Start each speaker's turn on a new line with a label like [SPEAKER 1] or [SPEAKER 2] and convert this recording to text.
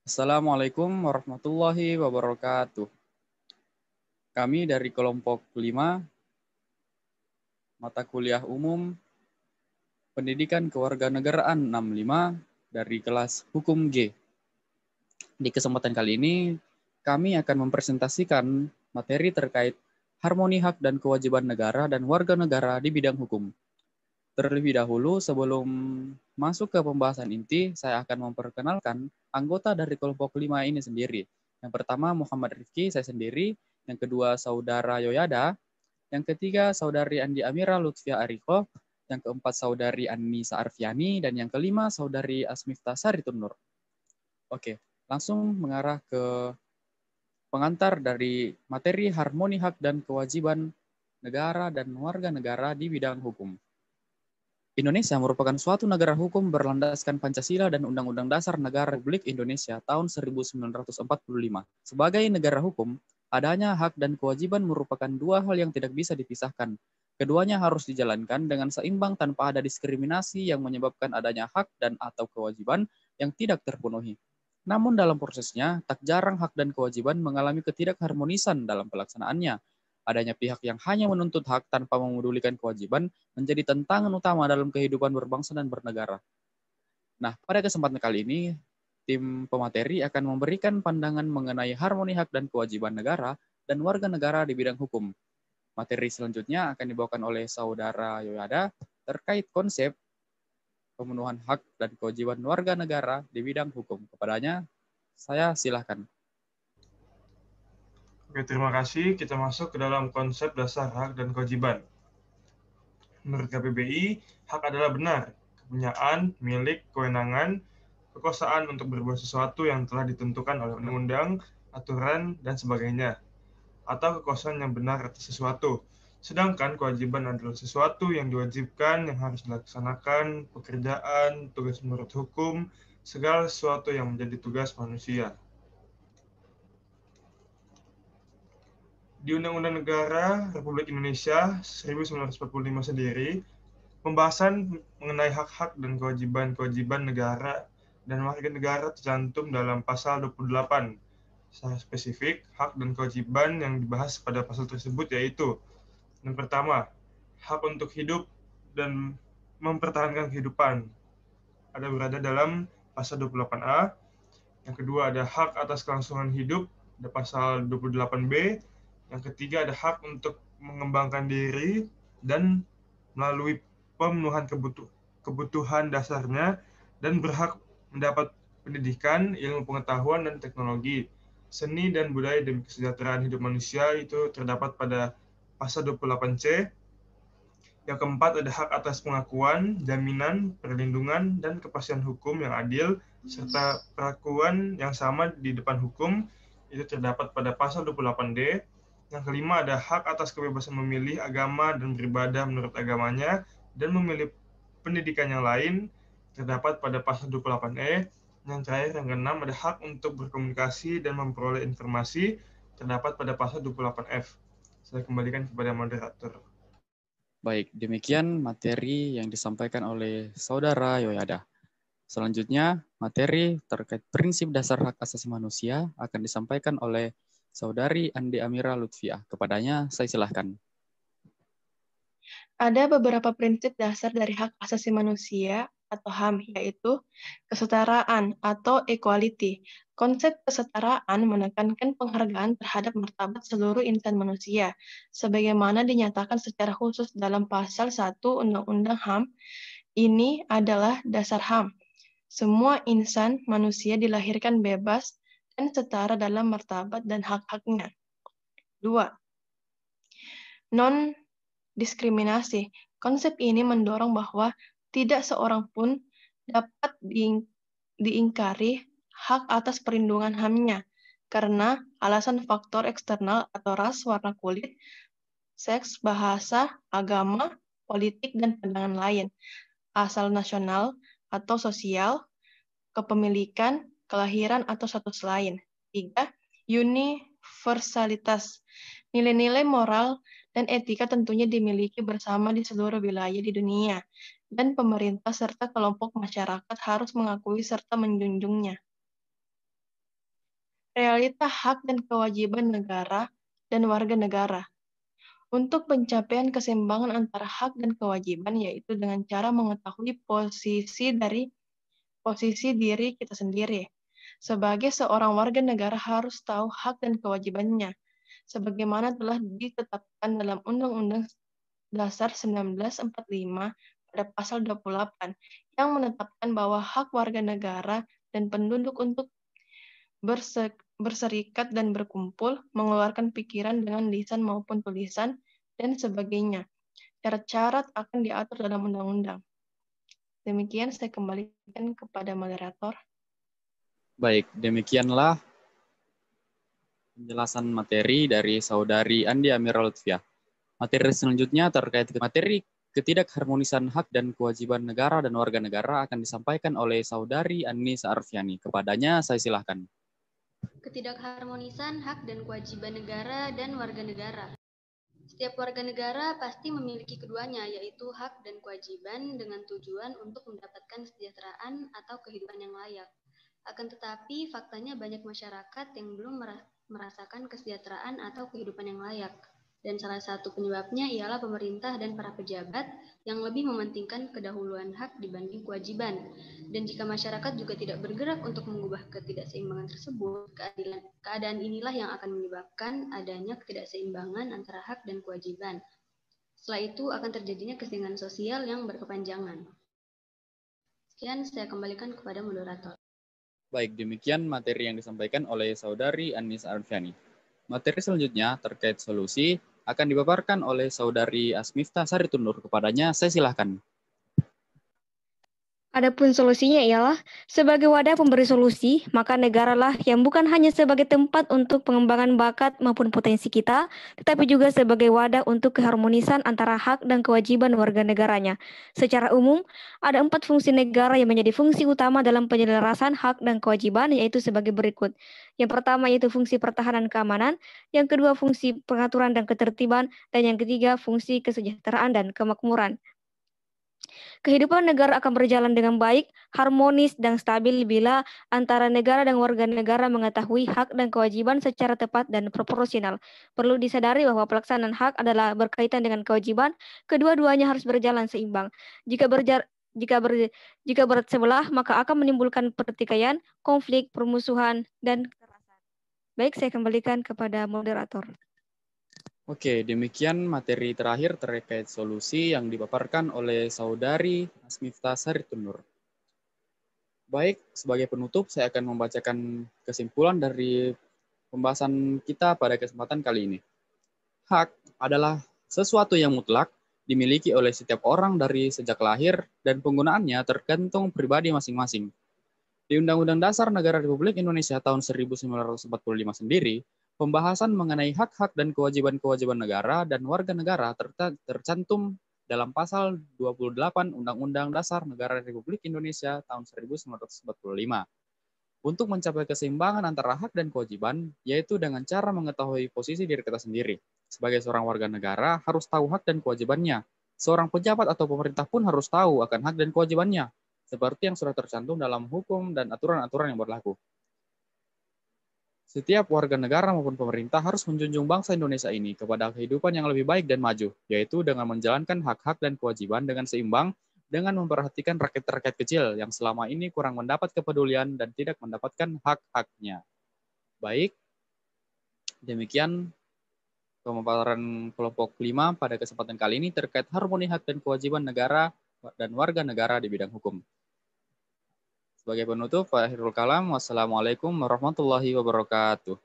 [SPEAKER 1] Assalamualaikum warahmatullahi wabarakatuh. Kami dari kelompok 5, mata kuliah umum, Pendidikan Kewarganegaraan 65 dari kelas Hukum G. Di kesempatan kali ini, kami akan mempresentasikan materi terkait harmoni hak dan kewajiban negara dan warga negara di bidang hukum. Terlebih dahulu, sebelum masuk ke pembahasan inti, saya akan memperkenalkan anggota dari kelompok 5 ini sendiri. Yang pertama Muhammad Rifki, saya sendiri. Yang kedua Saudara Yoyada. Yang ketiga Saudari Andi Amira Lutfia Ariko. Yang keempat Saudari Anissa Arfiani. Dan yang kelima Saudari Asmifta Saritunur. Oke, langsung mengarah ke pengantar dari materi harmoni hak dan kewajiban negara dan warga negara di bidang hukum. Indonesia merupakan suatu negara hukum berlandaskan Pancasila dan Undang-Undang Dasar Negara Republik Indonesia tahun 1945. Sebagai negara hukum, adanya hak dan kewajiban merupakan dua hal yang tidak bisa dipisahkan. Keduanya harus dijalankan dengan seimbang tanpa ada diskriminasi yang menyebabkan adanya hak dan atau kewajiban yang tidak terpenuhi. Namun dalam prosesnya, tak jarang hak dan kewajiban mengalami ketidakharmonisan dalam pelaksanaannya. Adanya pihak yang hanya menuntut hak tanpa memedulikan kewajiban menjadi tantangan utama dalam kehidupan berbangsa dan bernegara. Nah, pada kesempatan kali ini, tim pemateri akan memberikan pandangan mengenai harmoni hak dan kewajiban negara dan warga negara di bidang hukum. Materi selanjutnya akan dibawakan oleh Saudara Yoyada terkait konsep pemenuhan hak dan kewajiban warga negara di bidang hukum. Kepadanya, saya silakan.
[SPEAKER 2] Oke, terima kasih. Kita masuk ke dalam konsep dasar hak dan kewajiban. Menurut KPBI, hak adalah benar, kepunyaan, milik, kewenangan, kekuasaan untuk berbuat sesuatu yang telah ditentukan oleh undang-undang, aturan, dan sebagainya, atau kekuasaan yang benar atas sesuatu. Sedangkan kewajiban adalah sesuatu yang diwajibkan, yang harus dilaksanakan, pekerjaan, tugas menurut hukum, segala sesuatu yang menjadi tugas manusia. Di Undang-Undang Negara Republik Indonesia 1945 sendiri, pembahasan mengenai hak-hak dan kewajiban-kewajiban negara dan warga negara tercantum dalam pasal 28. Secara spesifik, hak dan kewajiban yang dibahas pada pasal tersebut yaitu: yang pertama, hak untuk hidup dan mempertahankan kehidupan. Ada berada dalam pasal 28A. Yang kedua ada hak atas kelangsungan hidup, ada pasal 28B. Yang ketiga ada hak untuk mengembangkan diri dan melalui pemenuhan kebutuhan dasarnya dan berhak mendapat pendidikan, ilmu pengetahuan dan teknologi. Seni dan budaya demi kesejahteraan hidup manusia itu terdapat pada pasal 28C. Yang keempat ada hak atas pengakuan, jaminan, perlindungan, dan kepastian hukum yang adil, serta perlakuan yang sama di depan hukum, itu terdapat pada pasal 28D. Yang kelima ada hak atas kebebasan memilih agama dan beribadah menurut agamanya, dan memilih pendidikan yang lain, terdapat pada pasal 28E. Yang terakhir, yang keenam, ada hak untuk berkomunikasi dan memperoleh informasi, terdapat pada pasal 28F. Saya kembalikan kepada moderator.
[SPEAKER 1] Baik, demikian materi yang disampaikan oleh Saudara Yoyada. Selanjutnya, materi terkait prinsip dasar hak asasi manusia akan disampaikan oleh Saudari Andi Amira Lutfiah. Kepadanya, saya silahkan.
[SPEAKER 3] Ada beberapa prinsip dasar dari hak asasi manusia atau HAM, yaitu kesetaraan atau equality. Konsep kesetaraan menekankan penghargaan terhadap martabat seluruh insan manusia, sebagaimana dinyatakan secara khusus dalam pasal 1 Undang-Undang HAM. Ini adalah dasar HAM. Semua insan manusia dilahirkan bebas dan setara dalam martabat dan hak-haknya. 2. Non-diskriminasi. Konsep ini mendorong bahwa tidak seorang pun dapat diingkari hak atas perlindungan HAM-nya karena alasan faktor eksternal atau ras, warna kulit, seks, bahasa, agama, politik, dan pandangan lain, asal nasional atau sosial, kepemilikan, kelahiran, atau status lain. 3. Universalitas. Nilai-nilai moral dan etika tentunya dimiliki bersama di seluruh wilayah di dunia, dan pemerintah serta kelompok masyarakat harus mengakui serta menjunjungnya. realita hak dan kewajiban negara dan warga negara. Untuk pencapaian keseimbangan antara hak dan kewajiban, yaitu dengan cara mengetahui posisi diri kita sendiri. Sebagai seorang warga negara harus tahu hak dan kewajibannya, sebagaimana telah ditetapkan dalam Undang-Undang Dasar 1945 pada pasal 28, yang menetapkan bahwa hak warga negara dan penduduk untuk berserikat dan berkumpul, mengeluarkan pikiran dengan lisan maupun tulisan, dan sebagainya. Syarat-syarat akan diatur dalam undang-undang. Demikian saya kembalikan kepada moderator.
[SPEAKER 1] Baik, demikianlah penjelasan materi dari Saudari Andi Amira Lutfiah. Materi selanjutnya terkait materi ketidakharmonisan hak dan kewajiban negara dan warga negara akan disampaikan oleh Saudari Annisa Arfiani. Kepadanya saya silahkan.
[SPEAKER 4] Ketidakharmonisan hak dan kewajiban negara dan warga negara. Setiap warga negara pasti memiliki keduanya, yaitu hak dan kewajiban dengan tujuan untuk mendapatkan kesejahteraan atau kehidupan yang layak. Akan tetapi, faktanya banyak masyarakat yang belum merasakan kesejahteraan atau kehidupan yang layak. Dan salah satu penyebabnya ialah pemerintah dan para pejabat yang lebih mementingkan kedahuluan hak dibanding kewajiban. Dan jika masyarakat juga tidak bergerak untuk mengubah ketidakseimbangan tersebut, keadaan inilah yang akan menyebabkan adanya ketidakseimbangan antara hak dan kewajiban. Setelah itu akan terjadinya kesenjangan sosial yang berkepanjangan. Sekian saya kembalikan kepada moderator.
[SPEAKER 1] Baik, demikian materi yang disampaikan oleh Saudari Annisa Arfiani. Materi selanjutnya terkait solusi akan dipaparkan oleh Saudari Asmiftah Saritunur. Kepadanya saya silahkan.
[SPEAKER 5] Adapun solusinya ialah, sebagai wadah pemberi solusi, maka negaralah yang bukan hanya sebagai tempat untuk pengembangan bakat maupun potensi kita, tetapi juga sebagai wadah untuk keharmonisan antara hak dan kewajiban warga negaranya. Secara umum, ada 4 fungsi negara yang menjadi fungsi utama dalam penyelarasan hak dan kewajiban, yaitu sebagai berikut. Yang pertama yaitu fungsi pertahanan keamanan, yang kedua fungsi pengaturan dan ketertiban, dan yang ketiga fungsi kesejahteraan dan kemakmuran. Kehidupan negara akan berjalan dengan baik, harmonis, dan stabil bila antara negara dan warga negara mengetahui hak dan kewajiban secara tepat dan proporsional. Perlu disadari bahwa pelaksanaan hak adalah berkaitan dengan kewajiban, kedua-duanya harus berjalan seimbang. Jika berat sebelah, maka akan menimbulkan pertikaian, konflik, permusuhan, dan kekerasan. Baik, saya kembalikan kepada moderator.
[SPEAKER 1] Oke, demikian materi terakhir terkait solusi yang dipaparkan oleh Saudari Asmiftah Saritunur. Baik, sebagai penutup saya akan membacakan kesimpulan dari pembahasan kita pada kesempatan kali ini. Hak adalah sesuatu yang mutlak dimiliki oleh setiap orang dari sejak lahir dan penggunaannya tergantung pribadi masing-masing. Di Undang-Undang Dasar Negara Republik Indonesia tahun 1945 sendiri, pembahasan mengenai hak-hak dan kewajiban-kewajiban negara dan warga negara tercantum dalam pasal 28 Undang-Undang Dasar Negara Republik Indonesia tahun 1945. Untuk mencapai keseimbangan antara hak dan kewajiban, yaitu dengan cara mengetahui posisi diri kita sendiri. Sebagai seorang warga negara, harus tahu hak dan kewajibannya. Seorang pejabat atau pemerintah pun harus tahu akan hak dan kewajibannya, seperti yang sudah tercantum dalam hukum dan aturan-aturan yang berlaku. Setiap warga negara maupun pemerintah harus menjunjung bangsa Indonesia ini kepada kehidupan yang lebih baik dan maju, yaitu dengan menjalankan hak-hak dan kewajiban dengan seimbang, dengan memperhatikan rakyat-rakyat kecil yang selama ini kurang mendapat kepedulian dan tidak mendapatkan hak-haknya. Baik, demikian pemaparan kelompok 5 pada kesempatan kali ini terkait harmoni hak dan kewajiban negara dan warga negara di bidang hukum. Sebagai penutup, akhirul kalam, wassalamualaikum warahmatullahi wabarakatuh.